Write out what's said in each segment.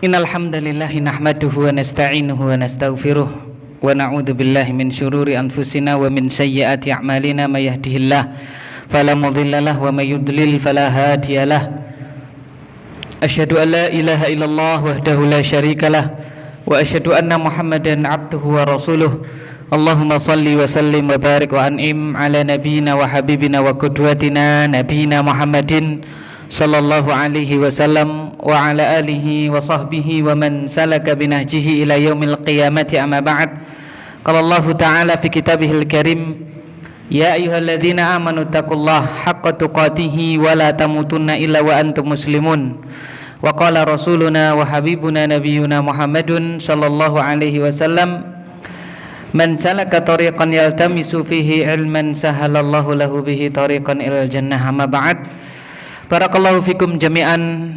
Innal hamdalillah nahmaduhu wa nasta'inuhu wa nastaghfiruh wa na'udzu billahi min syururi anfusina wa min sayyiati a'malina may yahdihillah fala mudhillalah wa may yudlil fala hadiyalah. Asyhadu an la ilaha illallah wahdahu la syarikalah wa asyhadu anna Muhammadan abduhu wa rasuluh. Allahumma salli wa sallim wa barik wa an'im ala nabiyyina wa habibina wa qudwatina nabiyyina Muhammadin sallallahu alaihi wasallam wa ala alihi wa sahbihi wa man salaka binahjihi ila yaumil qiyamati amma ba'd. Qala Allah ta'ala fi kitabihil karim, ya ayyuhalladzina amanu taqullaha haqqa tuqatih wa la tamutunna illa wa antum muslimun. Wa qala rasuluna wa habibuna nabiyyuna Muhammadun sallallahu alaihi wasallam, man salaka tariqan yaltamisu fihi ilman sahalallahu lahu bihi tariqan ilal jannah amma ba'd. Barakallahu fikum jami'an,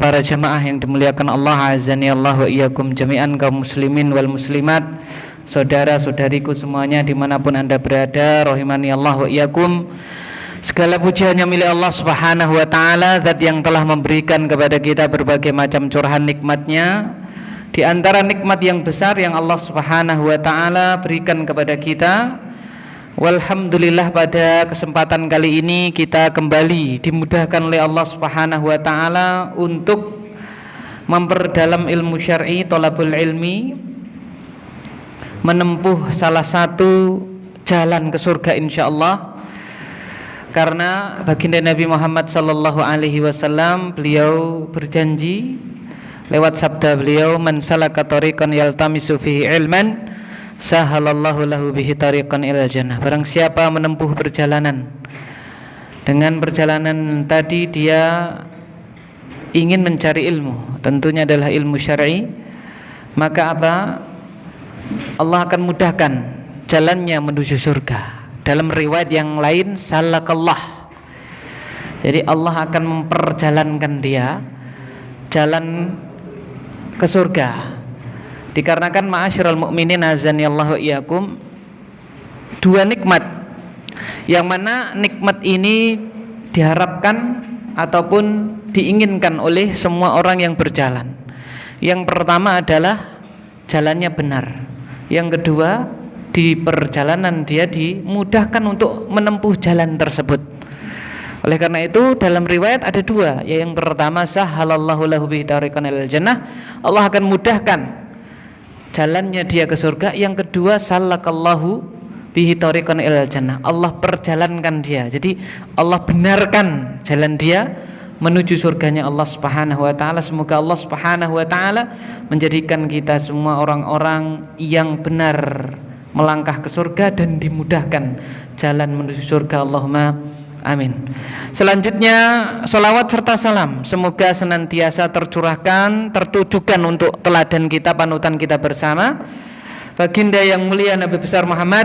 para jamaah yang dimuliakan Allah azani Allah wa iyyakum jami'an, kaum muslimin wal muslimat, saudara-saudariku semuanya dimanapun anda berada, rahimani Allah wa iyyakum. Segala puji hanya milik Allah subhanahu wa ta'ala, zat yang telah memberikan kepada kita berbagai macam curahan nikmatnya. Di antara nikmat yang besar yang Allah subhanahu wa ta'ala berikan kepada kita, walhamdulillah, pada kesempatan kali ini kita kembali dimudahkan oleh Allah Subhanahu wa taala untuk memperdalam ilmu syar'i, thalabul ilmi, menempuh salah satu jalan ke surga insyaallah. Karena baginda Nabi Muhammad sallallahu alaihi wasallam, beliau berjanji lewat sabda beliau, man salaka tariqan yaltamisu fihi ilman sahalallahu lahu bihi tariqan ilal jannah. Barang siapa menempuh perjalanan, dengan perjalanan tadi dia ingin mencari ilmu, tentunya adalah ilmu syar'i, maka apa? Allah akan mudahkan jalannya menuju surga. Dalam riwayat yang lain, salakallah. Jadi Allah akan memperjalankan dia jalan ke surga. Dikarenakan ma'asyiral mukminin azani Allah wa iyyakum, dua nikmat yang mana nikmat ini diharapkan ataupun diinginkan oleh semua orang yang berjalan. Yang pertama adalah jalannya benar. Yang kedua, di perjalanan dia dimudahkan untuk menempuh jalan tersebut. Oleh karena itu dalam riwayat ada dua. Yang pertama, sahalallahu lahu bihi tariqan ilal jannah, Allah akan mudahkan jalannya dia ke surga. Yang kedua, salakallahu bihi tariqan ilal jannah, Allah perjalankan dia. Jadi Allah benarkan jalan dia menuju surganya Allah Subhanahu wa taala. Semoga Allah Subhanahu wa taala menjadikan kita semua orang-orang yang benar melangkah ke surga dan dimudahkan jalan menuju surga. Allahumma amin. Selanjutnya, salawat serta salam semoga senantiasa tercurahkan, tertujukan untuk teladan kita, panutan kita bersama, baginda yang mulia Nabi besar Muhammad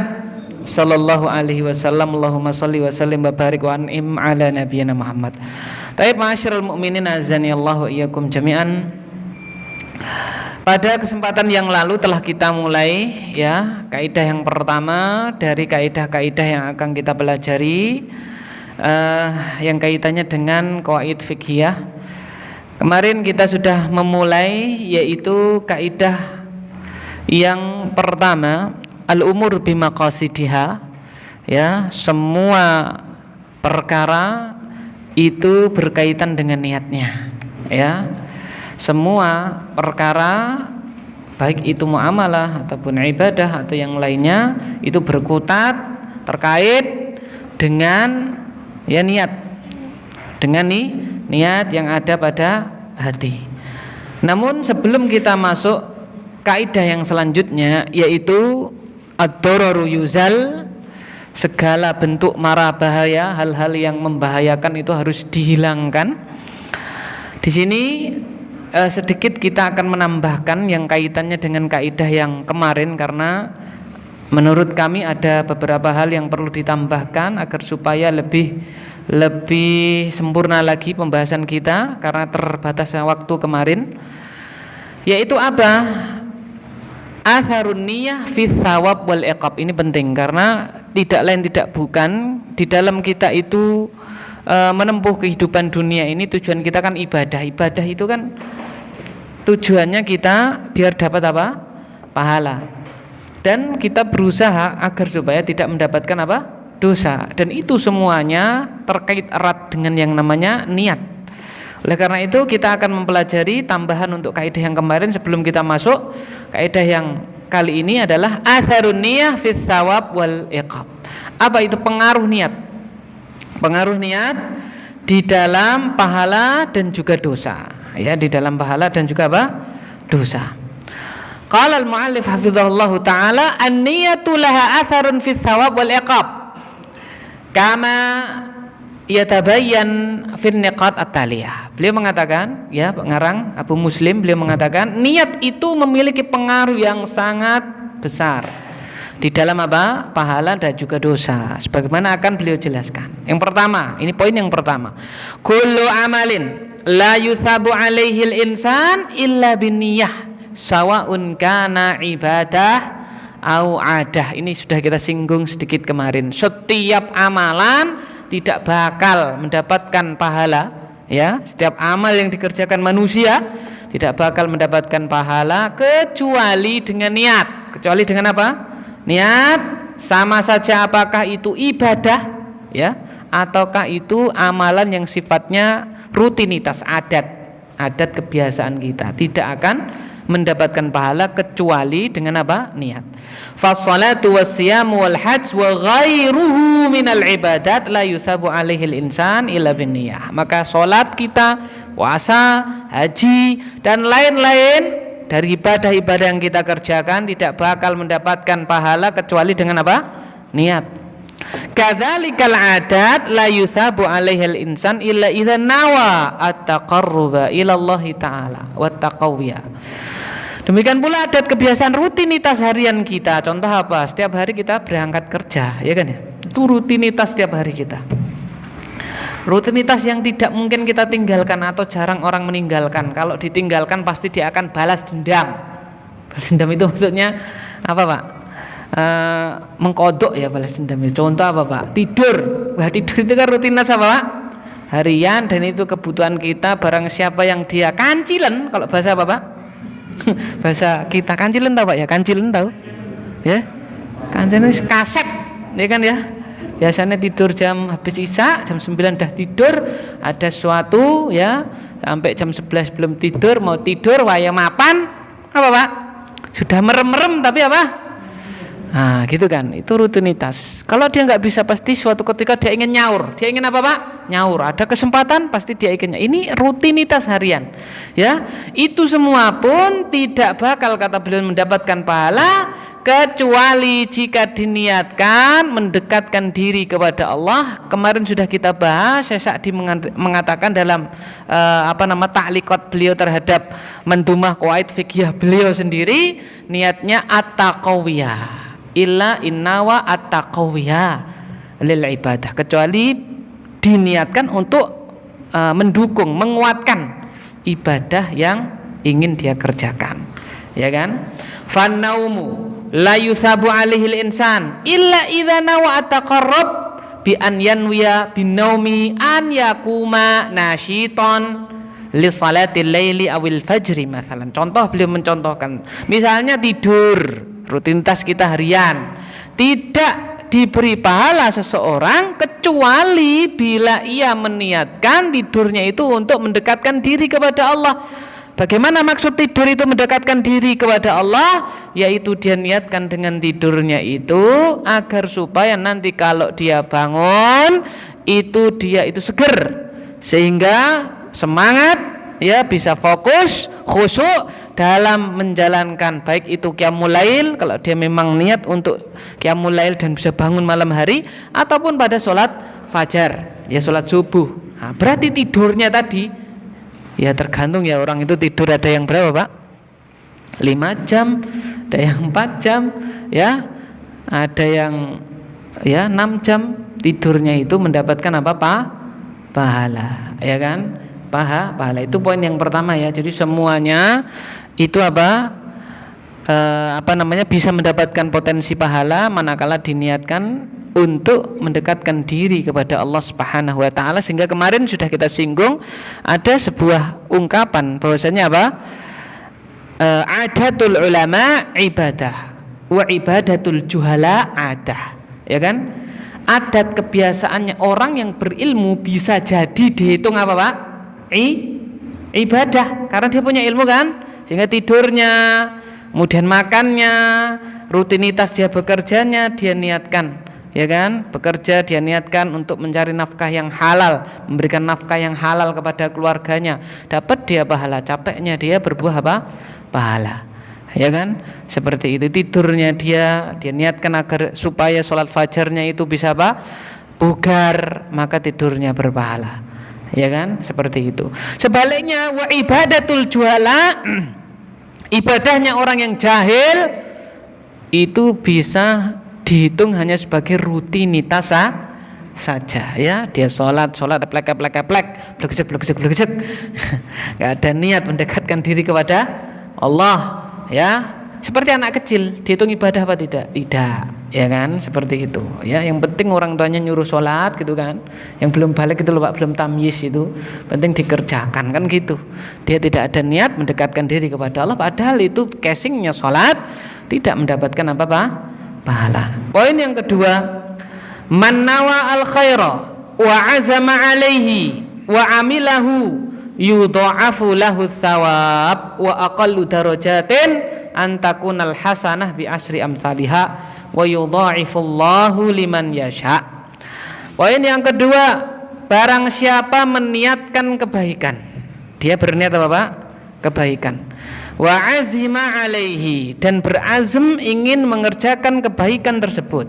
sallallahu alaihi wasallam. Allahumma shalli wa sallim wa barik wa an'im ala nabiyyina Muhammad. Taib ma'asyiral mukminin azani Allah wa iyyakum jami'an. Pada kesempatan yang lalu telah kita mulai ya kaidah yang pertama dari kaidah-kaidah yang akan kita pelajari, yang kaitannya dengan qawaid fiqhiyah. Kemarin kita sudah memulai yaitu kaidah yang pertama, al-umur bimaqasidiha, ya, semua perkara itu berkaitan dengan niatnya, ya. Semua perkara baik itu muamalah ataupun ibadah atau yang lainnya itu berkutat terkait dengan ya niat, dengan niat yang ada pada hati. Namun sebelum kita masuk kaidah yang selanjutnya, yaitu ad-dararu yuzal, segala bentuk mara bahaya, hal-hal yang membahayakan itu harus dihilangkan. Di sini sedikit kita akan menambahkan yang kaitannya dengan kaidah yang kemarin, karena menurut kami ada beberapa hal yang perlu ditambahkan agar supaya lebih sempurna lagi pembahasan kita karena terbatasnya waktu kemarin. Yaitu apa? Atharun niyah fi thawab wal iqab. Ini penting karena tidak lain tidak bukan di dalam kita itu menempuh kehidupan dunia ini tujuan kita kan ibadah. Ibadah itu kan tujuannya kita biar dapat apa? Pahala. Dan kita berusaha agar supaya tidak mendapatkan apa? Dosa. Dan itu semuanya terkait erat dengan yang namanya niat. Oleh karena itu kita akan mempelajari tambahan untuk kaidah yang kemarin sebelum kita masuk. Kaidah yang kali ini adalah atharun niyah fis thawab wal iqab. Apa itu pengaruh niat? Pengaruh niat di dalam pahala dan juga dosa. Ya, di dalam pahala dan juga apa? Dosa. Qala al-mu'allif hafizahullahu taala an-niyatu laha atharun fis thawab wal iqab. Kama yatabayyan fin niqat at-taliyah. Beliau mengatakan, ya pengarang Abu Muslim, beliau mengatakan niat itu memiliki pengaruh yang sangat besar di dalam apa? Pahala dan juga dosa. Sebagaimana akan beliau jelaskan. Yang pertama, ini poin yang pertama. Kullu amalin la yusabu alaihi al-insan illa binniyah. Sawa'un kana ibadah au adah. Ini sudah kita singgung sedikit kemarin. Setiap amalan tidak bakal mendapatkan pahala, ya. Setiap amal yang dikerjakan manusia tidak bakal mendapatkan pahala kecuali dengan niat. Kecuali dengan apa? Niat, sama saja apakah itu ibadah, ya, ataukah itu amalan yang sifatnya rutinitas, adat kebiasaan kita, tidak akan mendapatkan pahala kecuali dengan apa? Niat. Fassalatu wassiyamu wal hajj wa ghairuhu minal ibadat la yusabu alaihi al-insan illa binniyah. Maka salat kita, puasa, haji dan lain-lain dari ibadah-ibadah yang kita kerjakan tidak bakal mendapatkan pahala kecuali dengan apa? Niat. Kadzalikal adat la yusabu alaihi al-insan illa idza nawa at-taqarruba ila Allah taala wa taqawwiya. Demikian pula adat kebiasaan rutinitas harian kita. Contoh apa? Setiap hari kita berangkat kerja, ya kan ya? Itu rutinitas setiap hari kita. Rutinitas yang tidak mungkin kita tinggalkan atau jarang orang meninggalkan. Kalau ditinggalkan pasti dia akan balas dendam. Balas dendam itu maksudnya apa, Pak? Mengkodok ya, balas dendam. Contoh apa, Pak? Tidur. Wah, tidur itu kan rutinitas apa, Pak? Harian, dan itu kebutuhan kita. Barang siapa yang dia kancilen, kalau bahasa apa, Pak? Bahasa kita kancilen tahu Pak ya? Kancilen tahu? Ya? Kancilen kasep, ya kan ya? Biasanya tidur habis isya, jam 9 dah tidur, ada sesuatu ya, sampai jam 11 belum tidur, mau tidur waya mapan, apa Pak? Sudah merem-merem tapi apa? Nah, gitu kan, itu rutinitas. Kalau dia nggak bisa, pasti suatu ketika dia ingin nyaur. Dia ingin apa, Pak? Nyaur. Ada kesempatan, pasti dia ingin. Ini rutinitas harian. Ya, itu semua pun tidak bakal, kata beliau, mendapatkan pahala kecuali jika diniatkan mendekatkan diri kepada Allah. Kemarin sudah kita bahas, Syekh Sa'di mengatakan dalam ta'liqat beliau terhadap mendumah qawaid fiqhiyah beliau sendiri, niatnya at-taqawiyah. Illa innawa at-taqawiyah lil ibadah, kecuali diniatkan untuk mendukung, menguatkan ibadah yang ingin dia kerjakan, ya kan? Fannaumu la yusabu alaihi al-insan illa idza nawa at-taqarrub bi an yanwiya bin naumi an yakuma nasyiton li salatil laili awil fajri masalan. Contoh, beliau mencontohkan misalnya tidur, rutinitas kita harian, tidak diberi pahala seseorang kecuali bila ia meniatkan tidurnya itu untuk mendekatkan diri kepada Allah. Bagaimana maksud tidur itu mendekatkan diri kepada Allah? Yaitu dia niatkan dengan tidurnya itu agar supaya nanti kalau dia bangun itu dia itu seger, sehingga semangat, ya, bisa fokus, khusyuk dalam menjalankan baik itu qiyamul lail, kalau dia memang niat untuk qiyamul lail dan bisa bangun malam hari, ataupun pada sholat fajar, ya sholat subuh. Nah, berarti tidurnya tadi, ya tergantung ya, orang itu tidur ada yang berapa, Pak? 5 jam, ada yang 4 jam, ya, ada yang ya 6 jam tidurnya itu mendapatkan apa, Pak? Pahala, ya kan? Pahala itu poin yang pertama ya. Jadi semuanya itu bisa mendapatkan potensi pahala manakala diniatkan untuk mendekatkan diri kepada Allah Subhanahu wa taala. Sehingga kemarin sudah kita singgung ada sebuah ungkapan bahwasanya adatul ulama ibadah wa ibadatul juhala adah, ya kan? Adat kebiasaannya orang yang berilmu bisa jadi dihitung apa Pak? Ibadah, karena dia punya ilmu kan, sehingga tidurnya, kemudian makannya, rutinitas dia bekerjanya dia niatkan, ya kan? Bekerja dia niatkan untuk mencari nafkah yang halal, memberikan nafkah yang halal kepada keluarganya, dapat dia pahala, capeknya dia berbuah apa? Pahala, ya kan? Seperti itu. Tidurnya dia niatkan agar supaya sholat fajarnya itu bisa apa? Bugar, maka tidurnya berpahala, ya kan? Seperti itu. Sebaliknya wa ibadatul juhala, ibadahnya orang yang jahil itu bisa dihitung hanya sebagai rutinitas saja, ya. Dia sholat plek blegesek nggak ada niat mendekatkan diri kepada Allah, ya. Seperti anak kecil, dihitung ibadah apa tidak? Tidak, ya kan? Seperti itu, ya. Yang penting orang tuanya nyuruh sholat gitu kan. Yang belum balik itu loh Pak, belum tamyiz itu, penting dikerjakan kan gitu. Dia tidak ada niat mendekatkan diri kepada Allah, padahal itu casingnya sholat, tidak mendapatkan apa Pak? Pahala. Poin yang kedua, man nawa al khaira wa azama alaihi wa amilahu yudha'afu lahu thawab wa aqallu darajatin antakunal hasanah bi asri amsalihha wa yudha'ifullahu liman yasha. Poin yang kedua, barang siapa meniatkan kebaikan, dia berniat apa Pak? Kebaikan. Wa azima alaihi, dan berazam ingin mengerjakan kebaikan tersebut,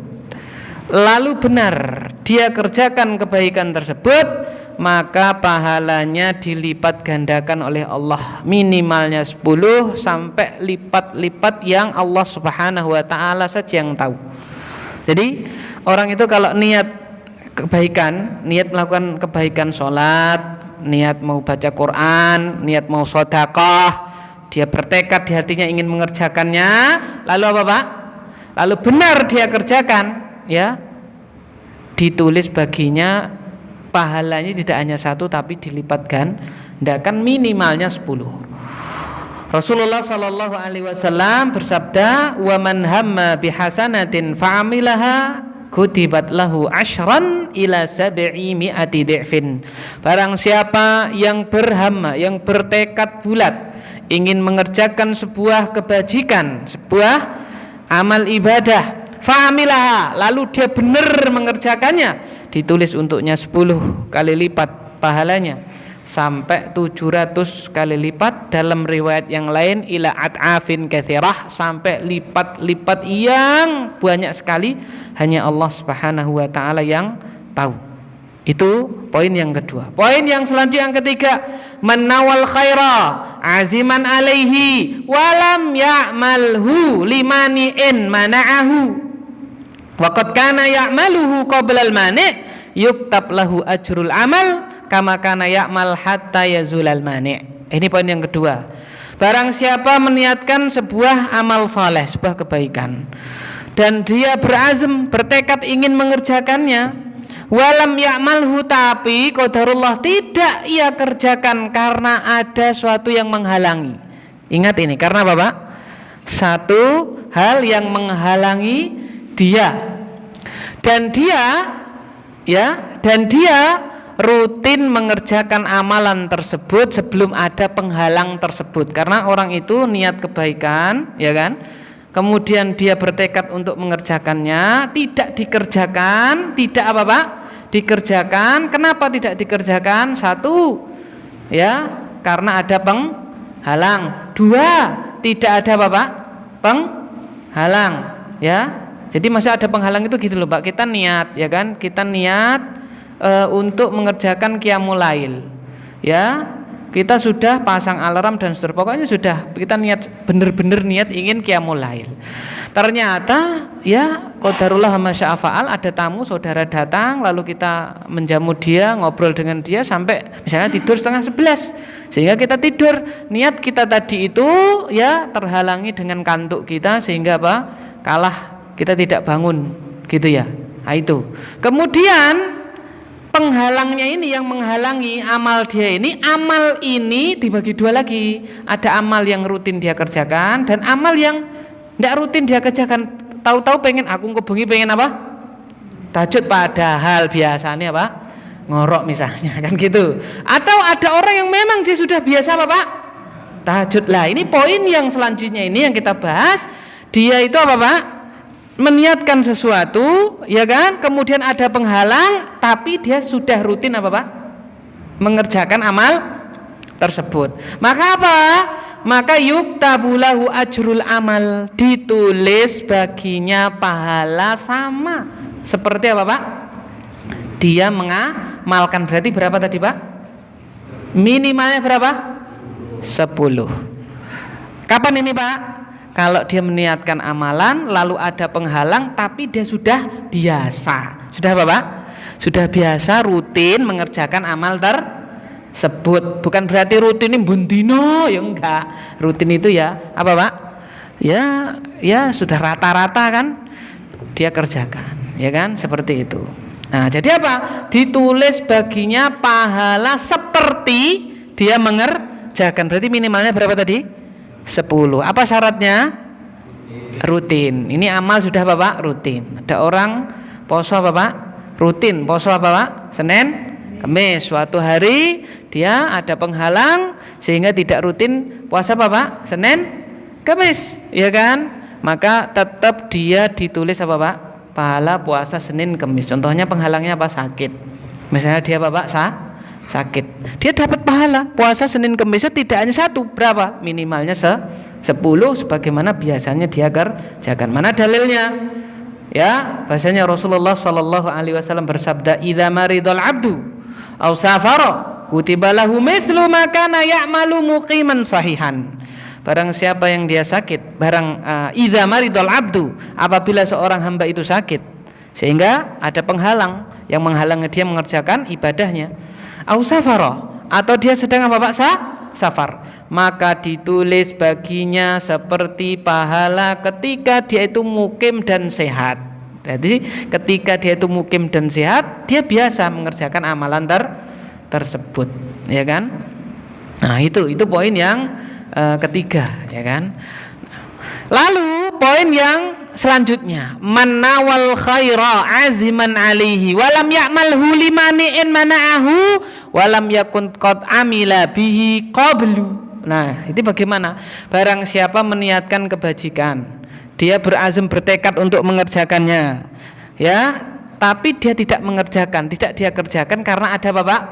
lalu benar dia kerjakan kebaikan tersebut, maka pahalanya dilipat gandakan oleh Allah, minimalnya 10 sampai lipat-lipat yang Allah Subhanahu wa taala saja yang tahu. Jadi orang itu kalau niat kebaikan, niat melakukan kebaikan, sholat, niat mau baca Quran, niat mau sedekah, dia bertekad di hatinya ingin mengerjakannya, lalu apa Pak? Lalu benar dia kerjakan, ya, ditulis baginya pahalanya tidak hanya 1 tapi dilipat gandakan, minimalnya 10. Rasulullah sallallahu alaihi wasallam bersabda, "Wa man hamma bihasanatin fa'amilaha kutibat lahu asyran ila 700 di'fin." Barang siapa yang berhamma, yang bertekad bulat ingin mengerjakan sebuah kebajikan, sebuah amal ibadah, fa'amilaha, lalu dia benar mengerjakannya, ditulis untuknya 10 kali lipat pahalanya, sampai 700 kali lipat. Dalam riwayat yang lain ila at'afin katsirah, sampai lipat-lipat yang banyak sekali, hanya Allah Subhanahu wa taala yang tahu. Itu poin yang kedua. Poin yang selanjutnya yang ketiga, menawal khaira aziman alaihi walam ya'malhu limani'in mana'ahu waqad kana ya'maluhu qablal mani' yuktab lahu ajrul amal kama kana ya'mal hatta yazulal mani'. Ini poin yang kedua. Barang siapa meniatkan sebuah amal saleh, sebuah kebaikan, dan dia berazam, bertekad ingin mengerjakannya, walam ya'malhu, tapi qadarullah tidak ia kerjakan karena ada suatu yang menghalangi. Ingat ini, karena apa Pak? Satu hal yang menghalangi dia, dan dia rutin mengerjakan amalan tersebut sebelum ada penghalang tersebut. Karena orang itu niat kebaikan, ya kan? Kemudian dia bertekad untuk mengerjakannya, tidak dikerjakan, tidak apa Pak? Dikerjakan. Kenapa tidak dikerjakan? 1, ya, karena ada penghalang. 2, tidak ada apa Pak? Penghalang, ya. Jadi masa ada penghalang itu gitu loh Pak. Kita niat, ya kan? Kita niat untuk mengerjakan qiyamul lail, ya. Kita sudah pasang alarm dan seterusnya, pokoknya sudah kita niat, benar-benar niat ingin qiyamul lail. Ternyata ya qadarullah ma syaa fa'al, ada tamu saudara datang, lalu kita menjamu dia, ngobrol dengan dia sampai misalnya tidur setengah 11, sehingga kita tidur. Niat kita tadi itu ya terhalangi dengan kantuk kita, sehingga apa? Kalah, kita tidak bangun gitu ya. Nah, itu. Kemudian penghalangnya ini yang menghalangi amal dia ini, amal ini dibagi dua lagi. Ada amal yang rutin dia kerjakan dan amal yang tidak rutin dia kerjakan. Tahu-tahu pengen aku kebengi pengen apa? Tahajud, padahal biasanya apa? Ngorok misalnya kan gitu. Atau ada orang yang memang dia sudah biasa apa Pak? Tahajud. Lah ini poin yang selanjutnya ini yang kita bahas. Dia itu apa Pak? Meniatkan sesuatu, ya kan? Kemudian ada penghalang, tapi dia sudah rutin apa Pak? Mengerjakan amal tersebut. Maka apa? Maka yuktabulahu ajrul amal, ditulis baginya pahala sama seperti apa Pak? Dia mengamalkan. Berarti berapa tadi Pak? Minimalnya berapa? 10. Kapan ini Pak? Kalau dia meniatkan amalan lalu ada penghalang tapi dia sudah biasa. Sudah apa Pak? Sudah biasa rutin mengerjakan amal tersebut. Bukan berarti rutin ini bundino, ya enggak. Rutin itu ya apa Pak? Ya sudah rata-rata kan dia kerjakan, ya kan? Seperti itu. Nah, jadi apa? Ditulis baginya pahala seperti dia mengerjakan. Berarti minimalnya berapa tadi? 10. Apa syaratnya? Rutin. Ini amal sudah apa Pak? Rutin. Ada orang poso apa Pak? Rutin. Poso apa Pak? Senin, Kamis. Suatu hari dia ada penghalang sehingga tidak rutin puasa apa Pak? Senin, Kamis, ya kan? Maka tetap dia ditulis apa Pak? Pahala puasa Senin, Kamis. Contohnya penghalangnya apa? Sakit. Misalnya dia apa Pak? Sakit, dia dapat pahala puasa Senin Kemis tidak hanya satu, berapa? Minimalnya 10 sebagaimana biasanya dia kerjakan. Mana dalilnya? Ya, bahasanya Rasulullah sallallahu alaihi wasallam bersabda, "Idza maridul abdu aw safara kutiba lahu mithlu ma kana ya'malu muqiman sahihan." Barang siapa yang dia sakit, idza maridul abdu, apabila seorang hamba itu sakit sehingga ada penghalang yang menghalangi dia mengerjakan ibadahnya, au safara, atau dia sedang apa Pak? Safar, maka ditulis baginya seperti pahala ketika dia itu mukim dan sehat. Jadi ketika dia itu mukim dan sehat, dia biasa mengerjakan amalan tersebut, ya kan? Nah, itu poin yang ketiga, ya kan? Lalu poin yang selanjutnya, manawal khaira aziman alihi walam ya'malhu limani'in mana'ahu walam yakun qad amila bihi qablu. Nah, itu bagaimana? Barang siapa meniatkan kebajikan, dia berazam bertekad untuk mengerjakannya, ya, tapi dia tidak mengerjakan, tidak dia kerjakan karena ada apa Pak?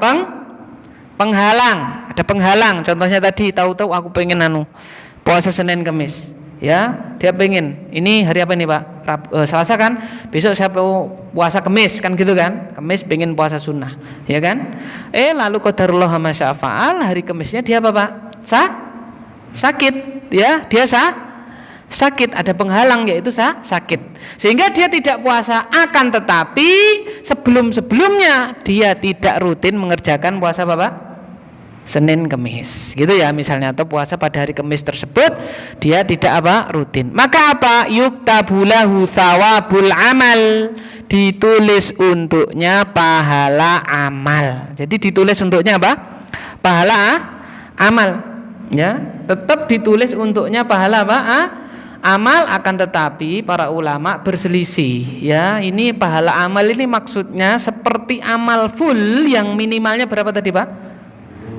Penghalang. Ada penghalang. Contohnya tadi, tahu-tahu aku pengen puasa Senin Kamis. Ya, dia pengen, ini hari apa nih Pak? Selasa kan? Besok saya mau puasa Kamis kan gitu kan? Kamis pengen puasa sunnah, ya kan? Lalu qadarullah ma syaa fa'al, hari Kamisnya dia apa Pak? Sakit, ya, dia sakit, ada penghalang yaitu sakit. Sehingga dia tidak puasa, akan tetapi sebelumnya dia tidak rutin mengerjakan puasa apa Pak? Senin Kemis gitu ya misalnya, atau puasa pada hari Kemis tersebut dia tidak apa? Rutin. Maka apa? Yuktabulahu thawabul amal, ditulis untuknya pahala amal. Jadi ditulis untuknya apa? Pahala amal, ya, tetap ditulis untuknya pahala apa? Amal. Akan tetapi para ulama berselisih, ya, ini pahala amal ini maksudnya seperti amal full yang minimalnya berapa tadi Pak?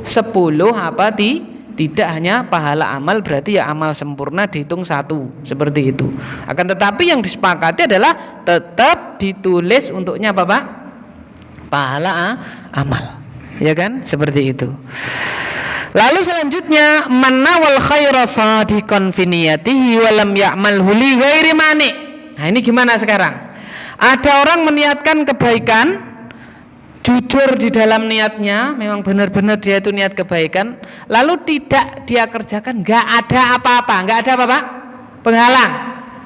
10 apa tidak hanya pahala amal, berarti ya amal sempurna dihitung 1 seperti itu. Akan tetapi yang disepakati adalah tetap ditulis untuknya apa Pak? Pahala amal, ya kan? Seperti itu. Lalu selanjutnya, manawal khaira sadiqan fi niyatihi wa lam ya'malhu li ghairi mani. Nah, ini gimana sekarang? Ada orang meniatkan kebaikan, jujur di dalam niatnya, memang benar-benar dia itu niat kebaikan, lalu tidak dia kerjakan, nggak ada apa-apa, nggak ada apa Pak? Penghalang,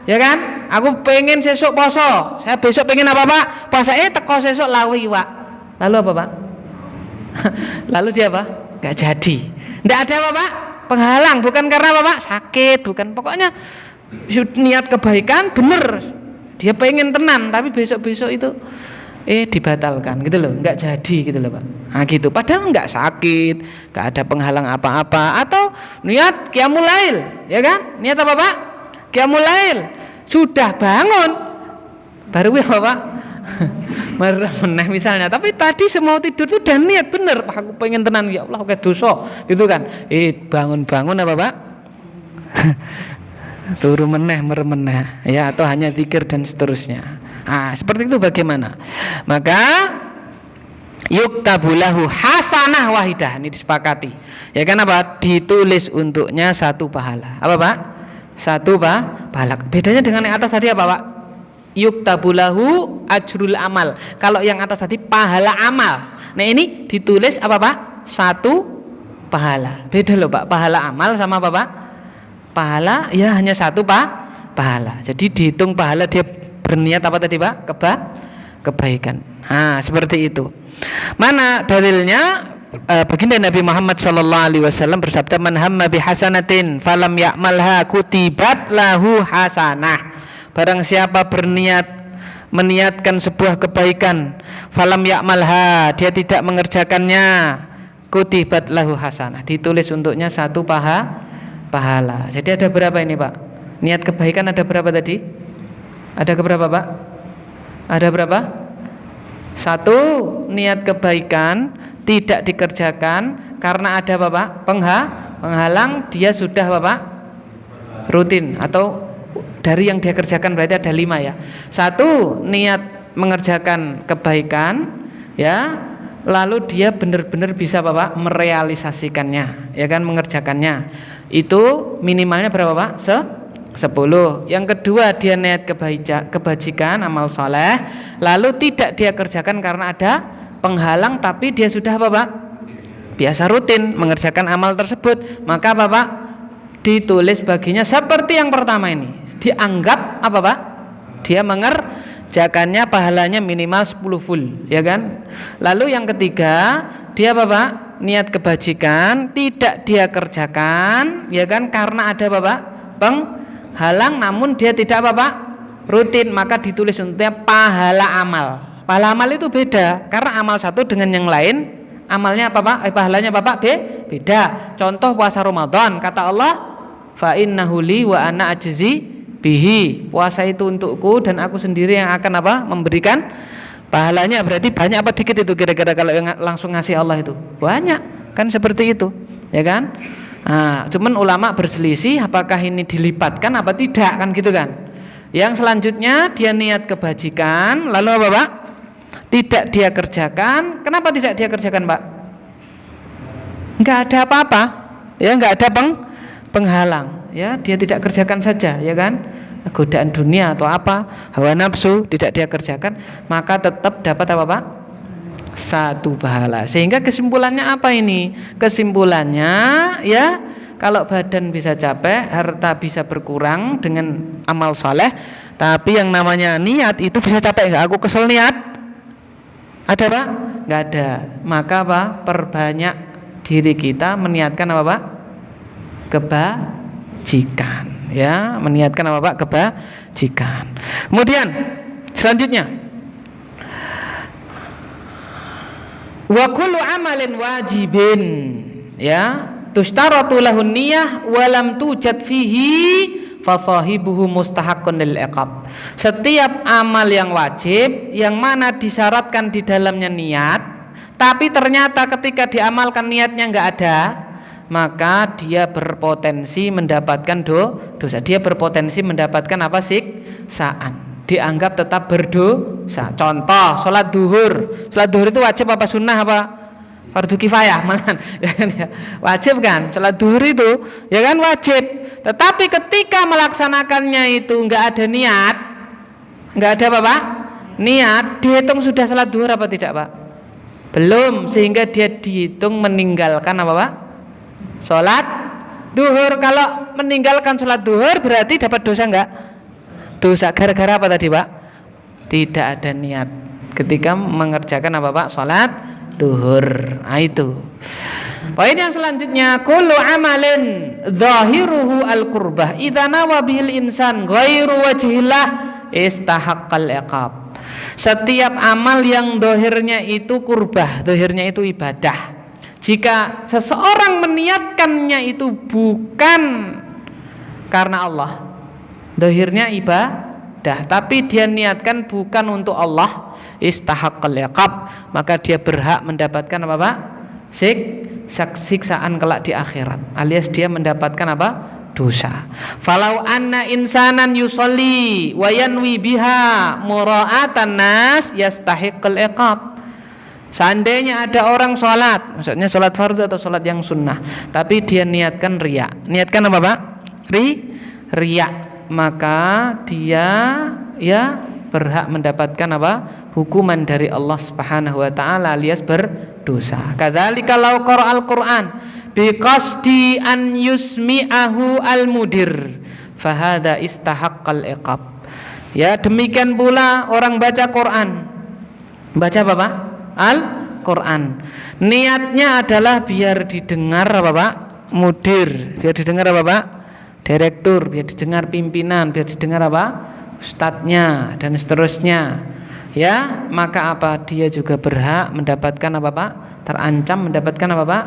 ya kan? Aku pengen sesuk poso, saya besok pengen apa Pak? Puasa, teko sesuk lawi Pak. Lalu apa Pak? Lalu dia apa? Nggak jadi. Nggak ada apa Pak? Penghalang, bukan karena apa Pak? Sakit, bukan. Pokoknya niat kebaikan bener, dia pengen tenan, tapi besok-besok itu dibatalkan gitu loh, nggak jadi gitu loh Pak. Nah gitu, padahal nggak sakit, nggak ada penghalang apa-apa. Atau niat qiyamul lail, ya kan? Niat apa Pak? Qiyamul lail, sudah bangun baru apa Pak? Meneh misalnya, tapi tadi semau tidur tuh udah niat bener, aku pengen tenan ya Allah kayak dosa gitu kan. Bangun-bangun apa Pak? Turu meneh meremeneh ya, atau hanya zikir dan seterusnya. Seperti itu bagaimana? Maka yuktabulahu hasanah wahidah, ini disepakati. Ya kan apa? Ditulis untuknya satu pahala. Apa Pak? Satu pahala. Bedanya dengan yang atas tadi apa Pak? Yuktabulahu ajrul amal. Kalau yang atas tadi pahala amal. Nah ini ditulis apa Pak? Satu pahala. Beda loh Pak. Pahala amal sama apa Pak? Pahala ya hanya satu pahala. Jadi dihitung pahala dia berniat apa tadi Pak? Kebaikan. Seperti itu. Mana dalilnya? Baginda Nabi Muhammad SAW bersabda, man hamma bihasanatin falam ya'malha kutibat lahu hasanah. Barang siapa meniatkan sebuah kebaikan, falam ya'malha, dia tidak mengerjakannya, kutibat lahu hasanah, ditulis untuknya satu pahala. Jadi ada berapa ini Pak? Niat kebaikan ada berapa tadi? Ada berapa Pak? Ada berapa? Satu, niat kebaikan tidak dikerjakan karena ada apa Pak? Penghalang, dia sudah apa Pak? Rutin atau dari yang dia kerjakan berarti ada 5 ya. Satu, niat mengerjakan kebaikan ya, lalu dia benar-benar bisa Pak merealisasikannya, ya kan, mengerjakannya. Itu minimalnya berapa Pak? 10. Yang kedua, dia niat kebajikan, amal soleh, lalu tidak dia kerjakan karena ada penghalang, tapi dia sudah apa Pak? Biasa rutin mengerjakan amal tersebut, maka apa Pak? Ditulis baginya seperti yang pertama ini, dianggap apa Pak? Dia mengerjakannya, pahalanya minimal 10 full, ya kan? Lalu yang ketiga, dia apa Pak? Niat kebajikan tidak dia kerjakan, ya kan, karena ada apa Pak? Penghalang, namun dia tidak apa Pak? Rutin, maka ditulis untuknya pahala amal. Pahala amal itu beda, karena amal satu dengan yang lain amalnya apa Pak? Pahalanya apa Pak? Beda. Contoh puasa Ramadan, kata Allah, fa innahu li wa ana ajzi bihi. Puasa itu untukku dan aku sendiri yang akan apa? Memberikan pahalanya. Berarti banyak apa dikit itu kira-kira kalau yang langsung ngasih Allah itu? Banyak. Kan seperti itu, ya kan? Cuman ulama berselisih apakah ini dilipatkan apa tidak, kan gitu kan. Yang selanjutnya dia niat kebajikan, lalu apa Pak? Tidak dia kerjakan. Kenapa tidak dia kerjakan Pak? Enggak ada apa-apa, ya, enggak ada penghalang, ya, dia tidak kerjakan saja, ya kan, godaan dunia atau apa, hawa nafsu tidak dia kerjakan, maka tetap dapat apa Pak? Satu pahala. Sehingga kesimpulannya apa ini? Kesimpulannya ya, kalau badan bisa capek, harta bisa berkurang dengan amal soleh, tapi yang namanya niat itu bisa capek enggak? Aku kesel niat, ada Pak? Enggak ada. Maka Pak, perbanyak diri kita meniatkan apa Pak? Kebajikan, ya, meniatkan apa Pak? Kebajikan. Kemudian selanjutnya, wa kullu amalin wajibin, ya, tushtaratu lahun niyah wa lam tujad fihi fasahibuhu mustahaqqun lil iqab. Setiap amal yang wajib yang mana disyaratkan di dalamnya niat, tapi ternyata ketika diamalkan niatnya enggak ada, maka dia berpotensi mendapatkan dosa. Dia berpotensi mendapatkan apa? Siksaan. Dianggap tetap berdosa. Contoh, sholat duhur. Sholat duhur itu wajib apa sunnah apa fardu kifayah? Malahan, ya kan, ya. Wajib kan? Sholat duhur itu, ya kan, wajib. Tetapi ketika melaksanakannya itu enggak ada niat, enggak ada apa Pak? Niat, dihitung sudah sholat duhur apa tidak Pak? Belum, sehingga dia dihitung meninggalkan apa Pak? Sholat duhur. Kalau meninggalkan sholat duhur berarti dapat dosa enggak? Dosa. Gara-gara apa tadi Pak? Tidak ada niat ketika mengerjakan apa Pak? Sholat duhur. Itu poin yang selanjutnya, kullu amalin zahiruhu al-qurbah idza nawa bihil insan ghairu wajhillah istahaqqal iqab. Setiap amal yang dohirnya itu kurbah, dohirnya itu ibadah, jika seseorang meniatkannya itu bukan karena Allah, dohirnya ibadah, tapi dia niatkan bukan untuk Allah, istahaqqal iqab, maka dia berhak mendapatkan apa Pak? Siksaan kelak di akhirat, alias dia mendapatkan apa? Dosa. Falau anna insanan yusolli wa yanwi biha mura'atan nas yastahiqqal iqab. Seandainya ada orang sholat, maksudnya sholat fardu atau sholat yang sunnah, tapi dia niatkan riya, niatkan apa Pak? Riya, maka dia ya berhak mendapatkan apa? Hukuman dari Allah Subhanahu wa taala alias berdosa. Kadzalika law qara'al Qur'an biqasdi an yusmi'ahu al-mudir fahada istahaqqal iqab. Ya, demikian pula orang baca Quran. Baca apa Pak? Al-Quran. Niatnya adalah biar didengar apa Pak? Mudir. Biar didengar apa Pak? Direktur, biar didengar pimpinan, biar didengar apa? Ustadznya dan seterusnya. Ya, maka apa? Dia juga berhak mendapatkan apa Pak? Terancam mendapatkan apa Pak?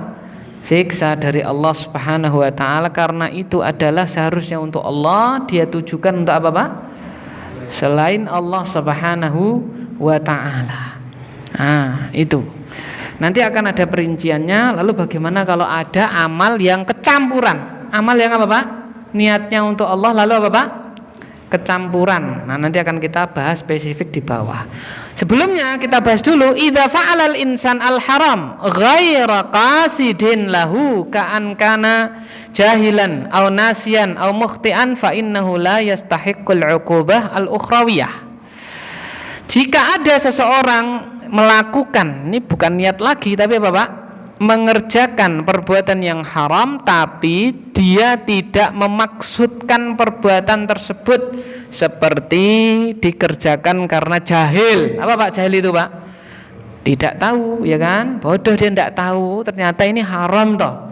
Siksa dari Allah Subhanahu wa taala, karena itu adalah seharusnya untuk Allah, dia tujukan untuk apa Pak? Selain Allah Subhanahu wa taala. Nah, itu. Nanti akan ada perinciannya. Lalu bagaimana kalau ada amal yang kecampuran? Amal yang apa Pak? Niatnya untuk Allah, lalu apa Pak? Kecampuran. Nah, nanti akan kita bahas spesifik di bawah. Sebelumnya kita bahas dulu idza fa'alal insan al haram ghaira qasidin lahu ka'an kana jahilan aw nasiyan aw mukhti'an fa innahu la yastahiqqul 'uqubah al ukhrawiyah. Jika ada seseorang melakukan, ini bukan niat lagi tapi apa Pak? Mengerjakan perbuatan yang haram tapi dia tidak memaksudkan perbuatan tersebut, seperti dikerjakan karena jahil. Apa Pak jahil itu Pak? Tidak tahu, ya kan? Bodoh, dia tidak tahu ternyata ini haram toh.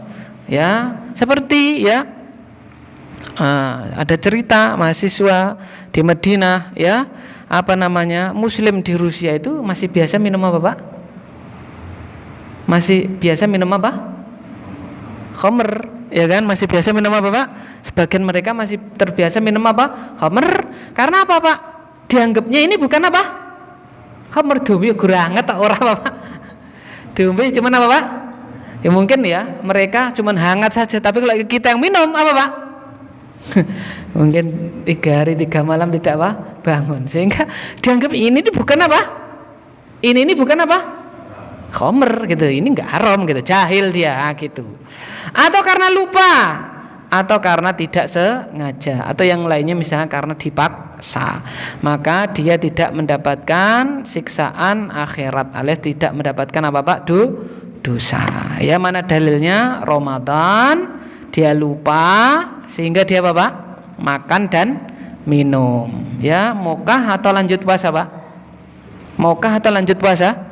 Ya, seperti ya ada cerita mahasiswa di Madinah, ya, apa namanya, Muslim di Rusia itu masih biasa minum apa Pak? Masih biasa minum apa? Khamr, ya kan? Masih biasa minum apa Pak? Sebagian mereka masih terbiasa minum apa? Khamr. Karena apa Pak? Dianggapnya ini bukan apa? Khamr, diombe guranget tak ora apa Pak? Diombe cuman apa Pak? Ya mungkin ya, mereka cuman hangat saja, tapi kalau kita yang minum apa Pak? Mungkin 3 hari 3 malam tidak apa? Bangun. Sehingga dianggap ini bukan apa? Ini bukan apa? Khamr gitu, ini enggak haram gitu, jahil dia gitu. Atau karena lupa, atau karena tidak sengaja, atau yang lainnya misalnya karena dipaksa, maka dia tidak mendapatkan siksaan akhirat, alias tidak mendapatkan apa Pak? Dosa. Ya, mana dalilnya? Ramadan dia lupa sehingga dia apa Pak? Makan dan minum. Ya, maukah atau lanjut puasa Pak? Maukah atau lanjut puasa?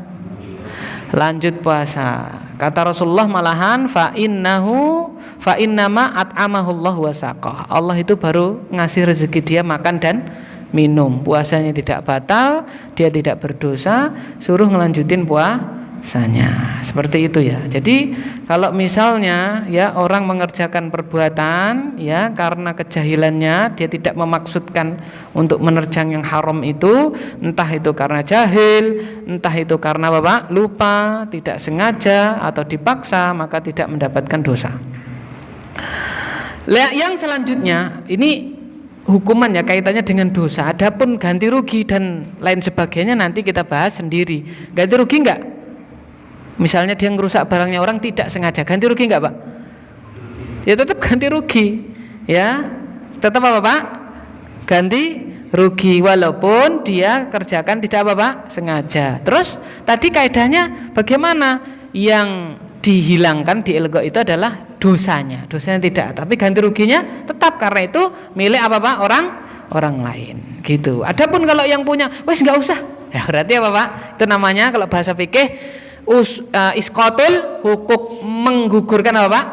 Lanjut puasa. Kata Rasulullah malahan fa innama at'amahullahu wa saqah. Allah itu baru ngasih rezeki dia makan dan minum. Puasanya tidak batal, dia tidak berdosa, suruh ngelanjutin puasanya. Seperti itu ya. Jadi kalau misalnya ya orang mengerjakan perbuatan ya karena kejahilannya, dia tidak memaksudkan untuk menerjang yang haram itu, entah itu karena jahil, entah itu karena Bapak lupa, tidak sengaja atau dipaksa, maka tidak mendapatkan dosa. Yang selanjutnya ini hukumannya kaitannya dengan dosa. Adapun ganti rugi dan lain sebagainya nanti kita bahas sendiri. Ganti rugi enggak? Misalnya dia ngerusak barangnya orang tidak sengaja, ganti rugi enggak Pak? Ya tetap ganti rugi. Ya, tetap apa Pak? Ganti rugi walaupun dia kerjakan tidak apa Pak? Sengaja. Terus tadi kaidahnya bagaimana? Yang dihilangkan di ilgo itu adalah dosanya tidak, tapi ganti ruginya tetap karena itu milik apa Pak? Orang lain gitu. Adapun kalau yang punya wes nggak usah, ya berarti apa Pak? Itu namanya kalau bahasa fikih iskotul, hukuk, menggugurkan apa Pak?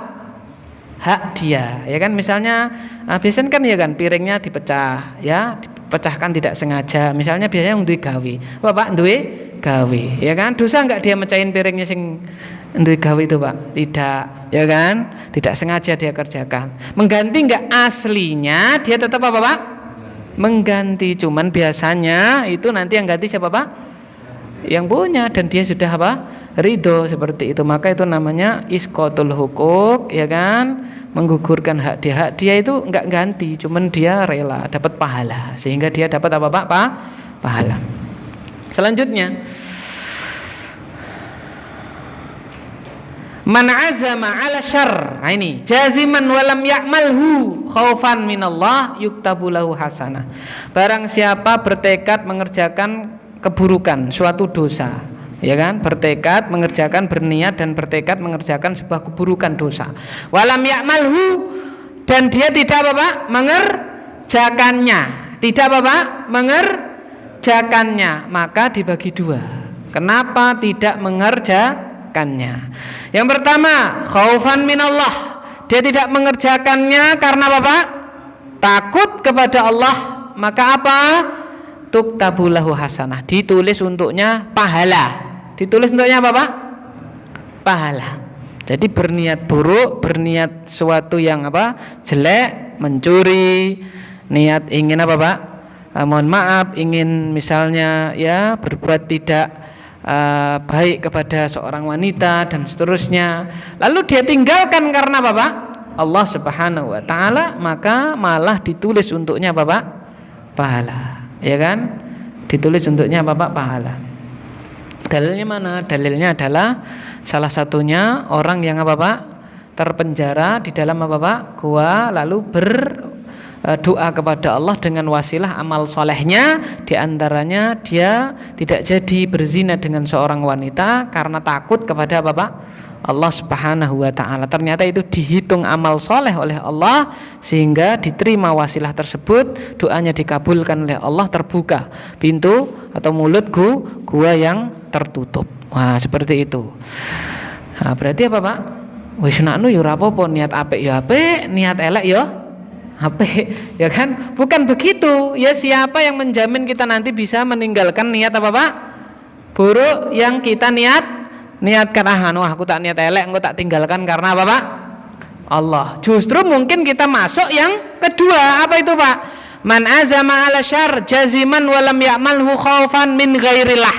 Hak dia, ya kan. Misalnya biasanya kan ya kan piringnya dipecah, ya pecahkan tidak sengaja. Misalnya biasanya duwe gawe. Bapak duwe gawe, ya kan? Dosa enggak dia mecahin piringnya sing duwe gawe itu, Pak? Tidak, ya kan? Tidak sengaja dia kerjakan. Mengganti enggak aslinya dia tetap apa, Pak? Mengganti, cuman biasanya itu nanti yang ganti siapa, Pak? Yang punya, dan dia sudah apa? Ridho seperti itu. Maka itu namanya isqatul hukuk, ya kan? Menggugurkan hak dia itu enggak ganti, cuman dia rela dapat pahala, sehingga dia dapat apa, Pak? Pahala. Selanjutnya, man azama ala syarr. Nah ini, jaziman walam ya'malhu khaufan minallah yuktabu lahu hasanah. Barang siapa bertekad mengerjakan keburukan, suatu dosa, ya kan? Bertekad mengerjakan, berniat dan bertekad mengerjakan sebuah keburukan dosa. Walam ya'malhu, dan dia tidak apa, Pak? Mengerjakannya. Tidak apa, Pak? Mengerjakannya, maka dibagi dua. Kenapa tidak mengerjakannya? Yang pertama, khaufan minallah. Dia tidak mengerjakannya karena apa, Pak? Takut kepada Allah. Maka apa? Tuktabu lahu hasanah. Ditulis untuknya pahala. Ditulis untuknya apa, Pak? Pahala. Jadi berniat buruk, berniat sesuatu yang apa? Jelek, mencuri, niat ingin apa, Pak? Mohon maaf, ingin misalnya ya berbuat tidak baik kepada seorang wanita dan seterusnya, lalu dia tinggalkan karena apa, Pak? Allah Subhanahu wa taala, maka malah ditulis untuknya apa, Pak? Pahala, ya kan? Ditulis untuknya apa, Pak? Pahala. Dalilnya mana? Dalilnya adalah salah satunya orang yang apa, Pak? Terpenjara di dalam apa, Pak? Gua, lalu doa kepada Allah dengan wasilah amal solehnya, diantaranya dia tidak jadi berzina dengan seorang wanita karena takut kepada apa, Pak? Allah Subhanahu wa ta'ala. Ternyata itu dihitung amal soleh oleh Allah, sehingga diterima wasilah tersebut, doanya dikabulkan oleh Allah, terbuka pintu atau mulut gua yang tertutup. Wah, seperti itu. Nah, berarti apa, Pak? Wis naknu ya ora apa-apa, niat apik ya apik, niat elek ya apik, ya kan? Bukan begitu. Ya, siapa yang menjamin kita nanti bisa meninggalkan niat apa, Pak? Buruk yang kita niatkan. Aku tak niat elek, engko tak tinggalkan karena apa, Pak? Allah. Justru mungkin kita masuk yang kedua. Apa itu, Pak? Man azama ala syarr jaziman walam ya'malhu khaufan min ghairillah.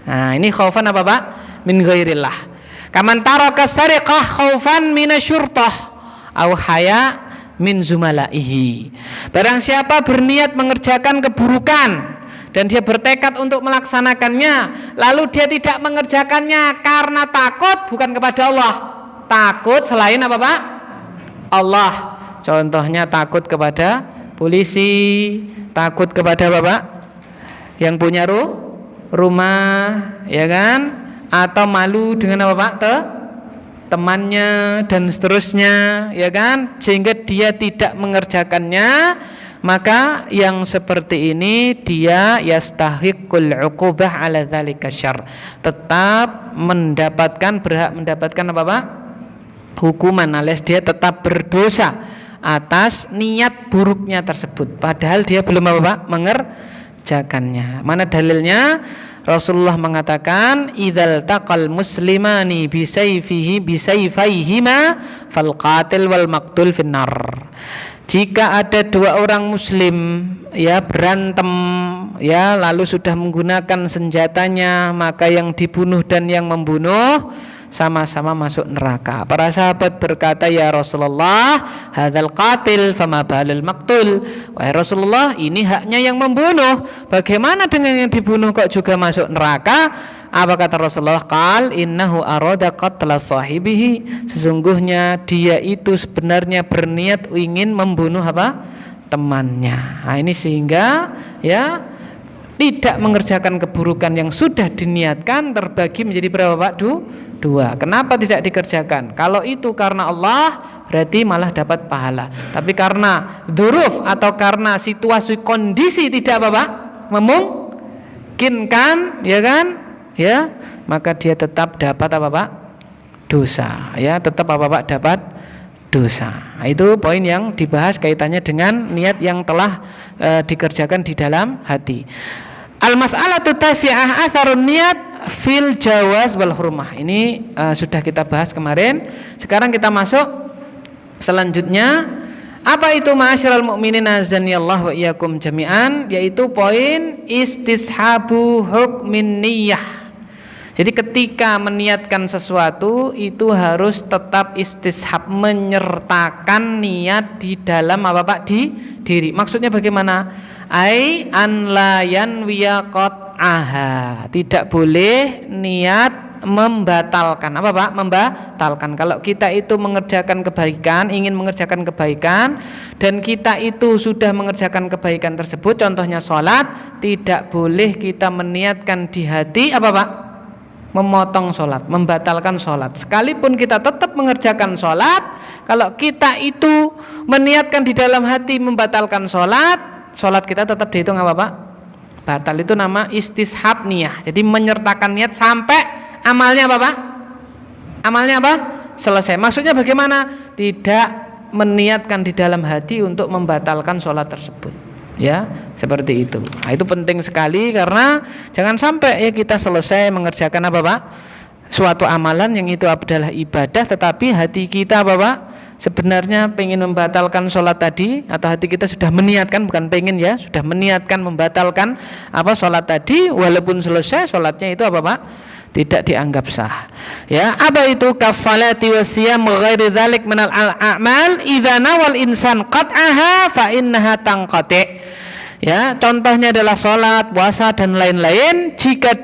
Nah, ini khaufan apa, Pak? Min ghairillah. Kaman taraka sariqah khaufan minasyurtah au haya min zumalaihi. Barang siapa berniat mengerjakan keburukan dan dia bertekad untuk melaksanakannya, lalu dia tidak mengerjakannya karena takut bukan kepada Allah, takut selain apa, Pak? Allah. Contohnya takut kepada polisi, takut kepada apa, Pak? Yang punya rumah, ya kan? Atau malu dengan apa, Pak? Temannya dan seterusnya, ya kan? Sehingga dia tidak mengerjakannya, maka yang seperti ini dia yastahiqul uqubah ala dzalika syarr, tetap berhak mendapatkan apa, Pak? Hukuman, alias dia tetap berdosa atas niat buruknya tersebut, padahal dia belum apa, Pak? Mengerjakannya. Mana dalilnya? Rasulullah mengatakan, idzal taqal muslimani bisayfayhima fal qatil wal maqtul finnar. Jika ada dua orang muslim ya berantem ya, lalu sudah menggunakan senjatanya, maka yang dibunuh dan yang membunuh sama-sama masuk neraka. Para sahabat berkata, ya Rasulullah, hadzal qatil fama balul maqtul. Wahai Rasulullah, ini haknya yang membunuh, bagaimana dengan yang dibunuh kok juga masuk neraka? Apa kata Rasulullah? Qal innahu arada qatla sahibihi. Sesungguhnya dia itu sebenarnya berniat ingin membunuh apa? Temannya. Nah, ini sehingga ya tidak mengerjakan keburukan yang sudah diniatkan terbagi menjadi berapa, Pak? Dua. Kenapa tidak dikerjakan? Kalau itu karena Allah, berarti malah dapat pahala. Tapi karena dzuruf atau karena situasi kondisi tidak apa, Pak? Memungkinkan, ya kan? Ya, maka dia tetap dapat apa, Pak? Dosa. Ya, tetap apa, Pak? Dapat dosa. Nah, itu poin yang dibahas kaitannya dengan niat yang telah dikerjakan di dalam hati. Al-mas'alatu tasi'ah atharun niat fil jawaz wal hurmah. Ini sudah kita bahas kemarin. Sekarang kita masuk selanjutnya. Apa itu ma'asyiral mu'minin azanillahu wa iyyakum jami'an? Yaitu poin istishabu hukmin niyyah. Jadi ketika meniatkan sesuatu itu harus tetap istishab, menyertakan niat di dalam apa Pak? Di diri. Maksudnya bagaimana? Ai an la yanwiya qat'aha. Tidak boleh niat membatalkan. Apa Pak? Membatalkan. Kalau kita itu mengerjakan kebaikan, ingin mengerjakan kebaikan dan kita itu sudah mengerjakan kebaikan tersebut, contohnya sholat, tidak boleh kita meniatkan di hati apa Pak? Memotong sholat, membatalkan sholat. Sekalipun kita tetap mengerjakan sholat, kalau kita itu meniatkan di dalam hati membatalkan sholat, sholat kita tetap dihitung apa Pak? Batal. Itu nama istishab niyah. Jadi menyertakan niat sampai amalnya apa Pak? Amalnya apa? Selesai. Maksudnya bagaimana? Tidak meniatkan di dalam hati untuk membatalkan sholat tersebut. Ya, seperti itu. Nah, itu penting sekali karena jangan sampai ya kita selesai mengerjakan apa Pak? Suatu amalan yang itu adalah ibadah, tetapi hati kita apa Pak? Sebenarnya pengen membatalkan sholat tadi, atau hati kita sudah meniatkan, bukan pengen ya, sudah meniatkan membatalkan apa sholat tadi, walaupun selesai sholatnya itu apa Pak? Tidak dianggap sah. Ya, apa itu kasalati wasiyam ghairi dzalik minal a'mal idza nawal insan qat'aha fa innaha tanqati. Ya, contohnya adalah salat, puasa dan lain-lain. Jika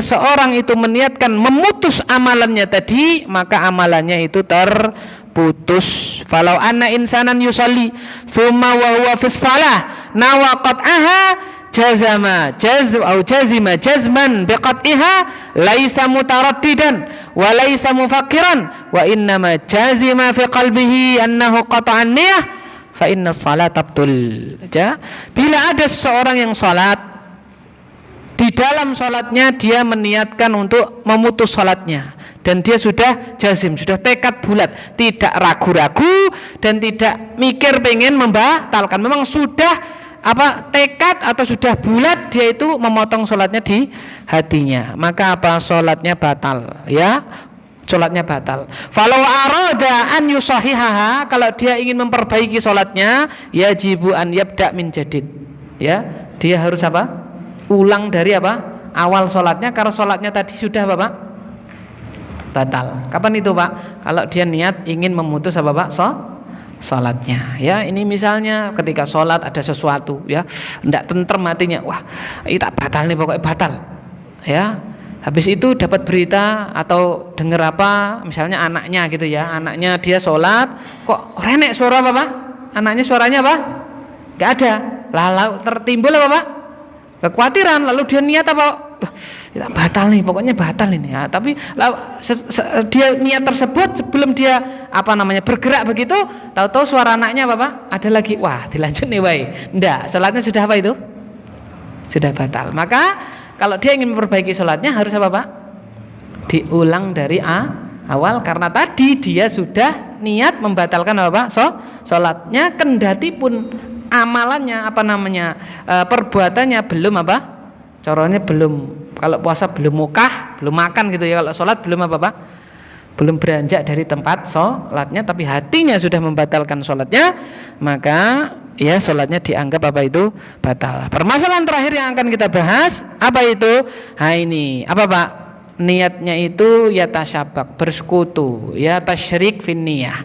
seorang itu meniatkan memutus amalannya tadi, maka amalannya itu terputus. Falau anna insanan yusalli thumma wa huwa fis shalah nawa qat'aha jazima jazman biqat'iha laisa mutaraddidan wa laisa mufakkiran wa innama jazima fi qalbihi annahu qata'an niyah fa inna shalat tabtul. Bila ada seseorang yang salat, di dalam salatnya dia meniatkan untuk memutus salatnya dan dia sudah jazim, sudah tekad bulat, tidak ragu-ragu dan tidak mikir pengen membatalkan, memang sudah tekad atau sudah bulat dia itu memotong sholatnya di hatinya, maka sholatnya batal, ya, sholatnya batal. Falau arada an yusahihaha, kalau dia ingin memperbaiki sholatnya, yajibu an yabda min jadid, ya, dia harus ulang dari awal sholatnya, karena sholatnya tadi sudah batal. Kapan itu Pak? Kalau dia niat ingin memutus salatnya, ya. Ini misalnya ketika salat ada sesuatu, ya, tidak tentrem hatinya, wah ini tak batal nih, pokoknya batal, ya. Habis itu dapat berita atau dengar misalnya anaknya gitu, ya, anaknya dia salat kok renek suara Pak? Anaknya suaranya nggak ada, lalu tertimbul Pak? Kekhawatiran, lalu dia niat ya, batal nih, pokoknya batal ini, ya. Tapi dia niat tersebut sebelum dia bergerak begitu, tahu-tahu suara anaknya Pak? Ada lagi, wah dilanjut nih wae. Ndak, sholatnya sudah itu? Sudah batal. Maka kalau dia ingin memperbaiki sholatnya harus Pak? Diulang dari awal, karena tadi dia sudah niat membatalkan sholatnya, kendati pun amalannya perbuatannya belum caranya belum, kalau puasa belum mukah, belum makan gitu ya, kalau sholat belum belum beranjak dari tempat sholatnya, tapi hatinya sudah membatalkan sholatnya, maka ya sholatnya dianggap batal. Permasalahan terakhir yang akan kita bahas apa itu? Ini Pak? Niatnya itu ya tasyabak, bersekutu, ya tasyrik fin niyah.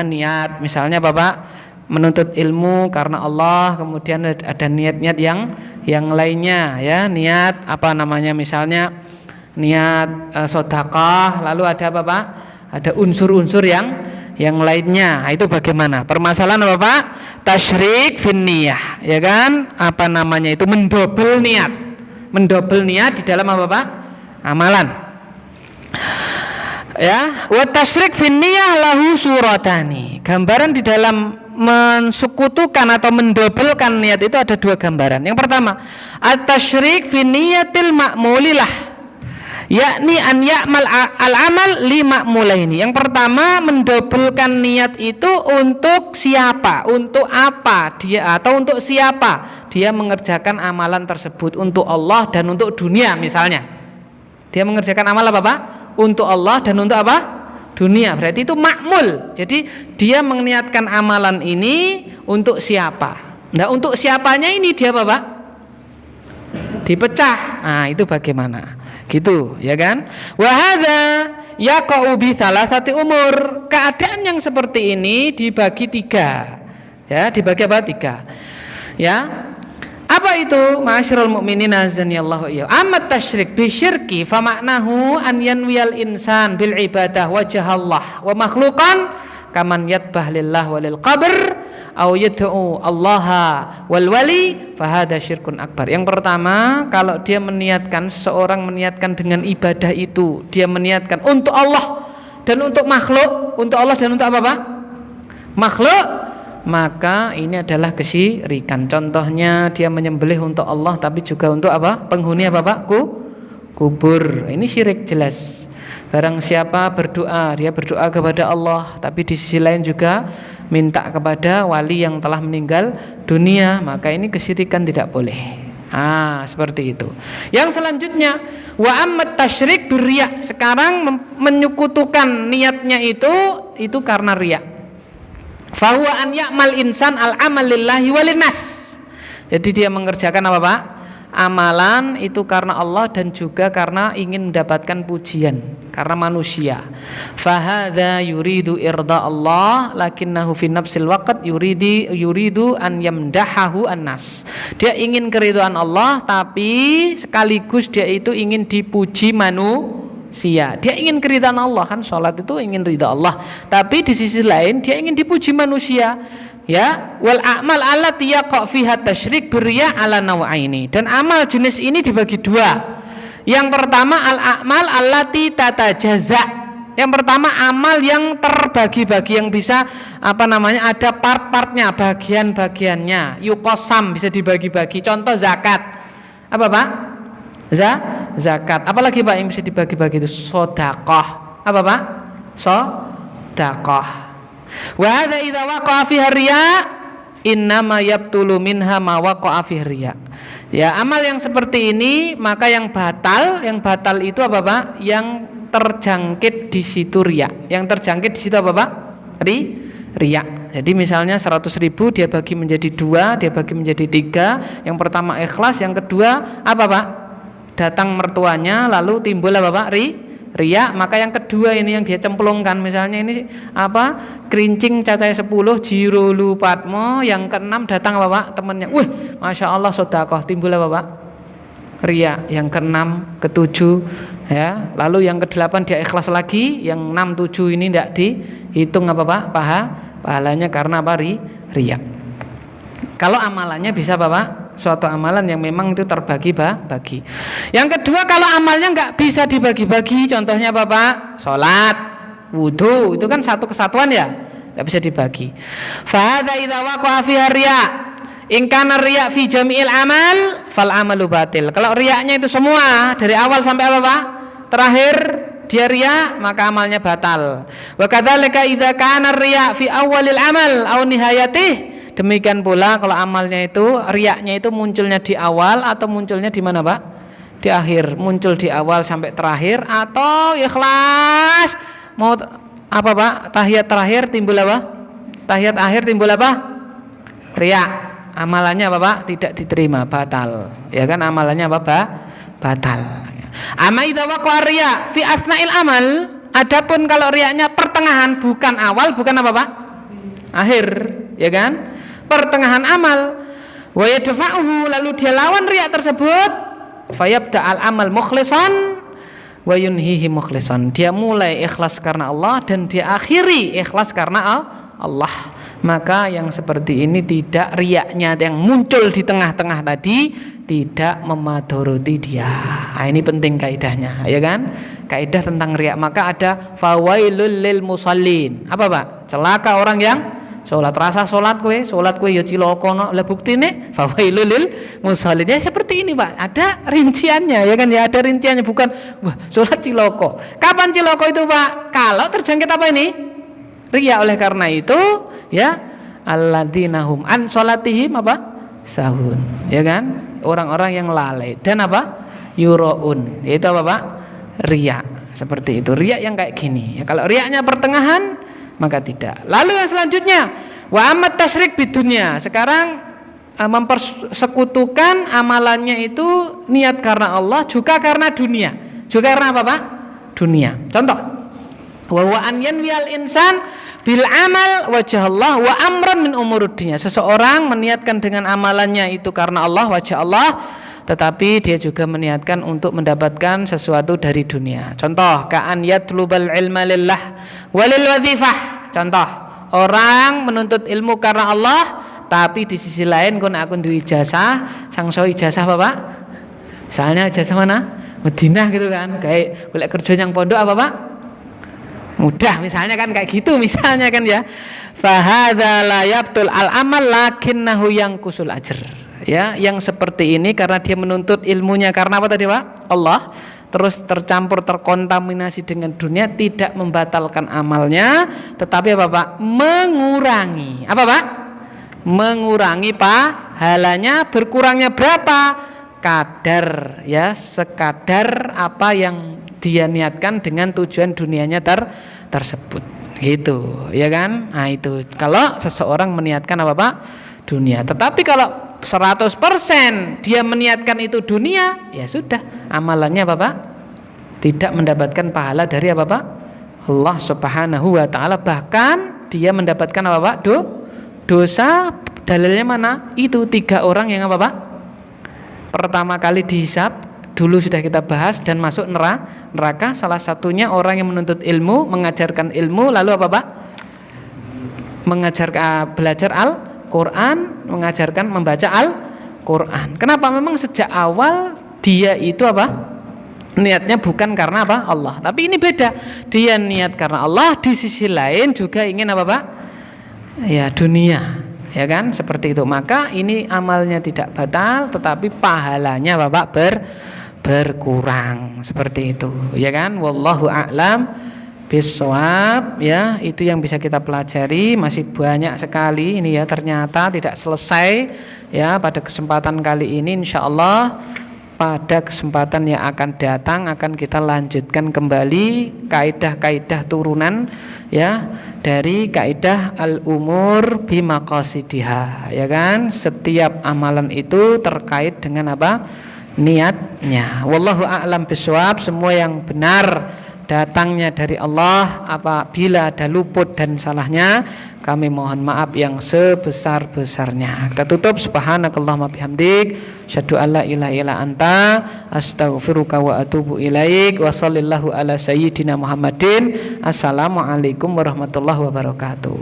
Niat misalnya Bapak menuntut ilmu karena Allah, kemudian ada niat-niat yang lainnya, ya, niat misalnya niat sedekah, lalu ada Pak? Ada unsur-unsur yang lainnya. Nah, itu bagaimana? Permasalahan apa Pak? Tasyrik fin niyah, ya kan? Itu mendobel niat di dalam apa Pak? Amalan. Ya, wa tasyrik fin niyah lahu suratani. Gambaran di dalam mensekutukan atau mendobelkan niat itu ada dua gambaran. Yang pertama, at-tasyrik fi niyatil ma'mulilah, yakni an ya'mal al-amal lima mulaini. Yang pertama, mendobelkan niat itu untuk siapa, untuk apa dia, atau untuk siapa dia mengerjakan amalan tersebut, untuk Allah dan untuk dunia misalnya. Dia mengerjakan amal apa Pak? Untuk Allah dan untuk apa? Dunia. Berarti itu makmul. Jadi dia meniatkan amalan ini untuk siapa? Nah, untuk siapanya ini dia apa Pak? Dipecah. Nah, itu bagaimana? Gitu, ya kan? Wa hadza yaqa'u bi thalathati umur. Keadaan yang seperti ini dibagi 3. Ya, dibagi apa? 3. Ya. Apa itu? Ma'asyiral mukminin azanillahu iya. Amat tasyrik bi syirki fa maknahu an yanwiyal insan bil ibadah wajhallah wa makhluqan kaman yatbah lillah walil qabr au yad'u allaha wal wali fa hadza syirkun akbar. Yang pertama, kalau dia meniatkan, seseorang meniatkan dengan ibadah itu, dia meniatkan untuk Allah dan untuk makhluk, untuk Allah dan untuk apa Pak? Makhluk, maka ini adalah kesyirikan. Contohnya dia menyembelih untuk Allah tapi juga untuk apa? Penghuni apa Pak? Kubur. Ini syirik jelas. Barang siapa berdoa, dia berdoa kepada Allah tapi di sisi lain juga minta kepada wali yang telah meninggal dunia, maka ini kesyirikan, tidak boleh. Seperti itu. Yang selanjutnya, wa ammat tasyrik birriya. Sekarang menyekutukan niatnya itu karena riya. Fahuwa an ya'mal insan al-amal lillahi walinnas. Jadi dia mengerjakan apa Pak? Amalan itu karena Allah dan juga karena ingin mendapatkan pujian, karena manusia. Fahadha yuridu irda Allah lakinnahu fi nafsil waqt yuridu an yamdahahu annas. Dia ingin keridhaan Allah tapi sekaligus dia itu ingin dipuji manusia. Dia ingin keridhaan Allah, kan sholat itu ingin ridha Allah, tapi di sisi lain dia ingin dipuji manusia. Ya, wal a'mal allati yaqa fiha tasyrik birriya ala nawaini. Dan amal jenis ini dibagi 2. Yang pertama al-a'mal allati tatajaza. Yang pertama amal yang terbagi-bagi, yang bisa ada part-partnya, bagian-bagiannya. Yuqasam, bisa dibagi-bagi. Contoh zakat. Apa Pak? Zakat. Apalagi Pak yang bisa dibagi-bagi itu? Sedekah. Apa Pak? Sedekah. Wa hadza idza waqa'a fiha riya innama yabtulu minha ma waqa'a fiha riya. Ya, amal yang seperti ini maka yang batal itu apa Pak? Yang terjangkit di situ riya. Yang terjangkit di situ apa Pak? Riya. Jadi misalnya 100.000 dia bagi menjadi 2, dia bagi menjadi 3. Yang pertama ikhlas, yang kedua apa Pak? Datang mertuanya lalu timbul apa Pak? Riya, maka yang kedua ini yang dia cemplungkan, misalnya ini kerincing cacai 10 jiro lupatmo, yang ke-6 datang apa Pak? Temannya, wih Masya Allah sedekah, timbul apa Pak? Riya. Yang ke-6, ke-7 ya, lalu yang ke-8 dia ikhlas lagi, yang 6, 7 ini tidak dihitung apa Pak? Pahalanya karena apa? Riya. Kalau amalannya bisa apa Pak? Suatu amalan yang memang itu terbagi-bagi. Yang kedua, kalau amalnya nggak bisa dibagi-bagi, contohnya apa Pak? Sholat, wudhu, itu kan satu kesatuan ya, nggak bisa dibagi. Fahadha idza waqa'a fiha riya, in kana riya fi jami'il amal fal amalu batil. Kalau riyanya itu semua dari awal sampai apa Pak? Terakhir dia riya, maka amalnya batal. Wa kadzalika idza kana riya fi awwalil amal aw nihayatih. Demikian pula kalau amalnya itu riyaknya itu munculnya di awal atau munculnya di mana Pak? Di akhir. Muncul di awal sampai terakhir atau ikhlas mau apa Pak? Tahiyat terakhir timbul apa? Tahiyat akhir timbul apa? Riyak. Amalannya apa Pak? Tidak diterima, batal. Ya kan, amalannya apa Pak? Batal. Amma idza waqa'a riya fi asna'il amal. Adapun kalau riyaknya pertengahan, bukan awal, bukan apa Pak? Akhir, ya kan? Pertengahan amal, wa yadfa'uhu, lalu dia lawan riya tersebut, fayabda al-amal mukhlisan wa yunhihi mukhlisan. Dia mulai ikhlas karena Allah dan dia akhiri ikhlas karena Allah. Maka yang seperti ini tidak, riyaknya yang muncul di tengah-tengah tadi tidak memadoroti dia. Ini penting kaidahnya, ya kan? Kaidah tentang riya. Maka ada fawailul lil musallin. Apa Pak? Celaka orang yang Salat rasa salat kowe ya cilaka no. Lah buktine fawailul lil musallin. Ya seperti ini, Pak. Ada rinciannya ya kan ya, ada rinciannya, bukan wah salat cilaka. Kapan cilaka itu, Pak? Kalau terjangkit apa ini? Riya. Oleh karena itu ya alladzina hum an salatihim apa? Sahun. Ya kan? Orang-orang yang lalai dan apa? Yuraun. Yaitu apa, Pak? Riya. Seperti itu. Riya yang kayak gini. Ya, kalau riyanya pertengahan maka tidak. Lalu yang selanjutnya wa amat tasyrik bidunya. Sekarang mempersekutukan amalannya itu niat karena Allah juga karena dunia. Juga karena apa, Pak? Dunia. Contoh, wa an yanwiyal insan bil amal wajah Allah wa amran min umuruddin. Seseorang meniatkan dengan amalannya itu karena Allah, wajah Allah, tetapi dia juga meniatkan untuk mendapatkan sesuatu dari dunia. Contoh, ka'an yatlubal ilma lillah walil wadhifah. Contoh, orang menuntut ilmu karena Allah, tapi di sisi lain kon aku duwe ijazah, sangso ijazah apa, Pak? Misalnya ijazah mana? Madinah gitu kan. Kayak golek kerja yang pondok apa, Pak? Mudah misalnya kan, kayak gitu misalnya kan ya. Fa hadza la yabtul al amal lakinnahu yanqusul ajr. Ya, yang seperti ini karena dia menuntut ilmunya karena apa tadi, Pak? Allah. Terus tercampur terkontaminasi dengan dunia, tidak membatalkan amalnya, tetapi apa, Pak? Mengurangi. Apa, Pak? Mengurangi pahalanya. Berkurangnya berapa? Kadar ya, sekadar apa yang dia niatkan dengan tujuan dunianya tersebut. Gitu, ya kan? Nah, itu kalau seseorang meniatkan apa, Pak? Dunia. Tetapi kalau 100% dia meniatkan itu dunia, ya sudah, amalannya apa, Pak? Tidak mendapatkan pahala dari apa, Pak? Allah Subhanahu wa taala. Bahkan dia mendapatkan apa, Pak? Dosa. Dalilnya mana? Itu 3 orang yang apa, Pak? Pertama kali dihisab, dulu sudah kita bahas, dan masuk neraka. Salah satunya orang yang menuntut ilmu, mengajarkan ilmu, lalu apa, Pak? Belajar Al-Quran, mengajarkan membaca Al-Quran. Kenapa? Memang sejak awal dia itu apa? Niatnya bukan karena apa? Allah. Tapi ini beda. Dia niat karena Allah, di sisi lain juga ingin apa, Pak? Ya, dunia. Ya kan? Seperti itu. Maka ini amalnya tidak batal, tetapi pahalanya apa, Pak? Berkurang. Seperti itu. Ya kan? Wallahu a'lam bishawab. Ya, itu yang bisa kita pelajari. Masih banyak sekali ini ya, ternyata tidak selesai ya pada kesempatan kali ini. Insyaallah pada kesempatan yang akan datang akan kita lanjutkan kembali kaidah-kaidah turunan ya dari kaidah al-umur bimaqasidiha, ya kan? Setiap amalan itu terkait dengan apa? Niatnya. Wallahu a'lam bishawab. Semua yang benar datangnya dari Allah. Apabila ada luput dan salahnya, kami mohon maaf yang sebesar-besarnya. Kita tutup. Subhanakallahumma bihamdik, asyhadu an la ilaha illa anta, astaghfiruka wa atubu ilaik. Wa shallallahu ala sayyidina Muhammadin. Assalamualaikum warahmatullahi wabarakatuh.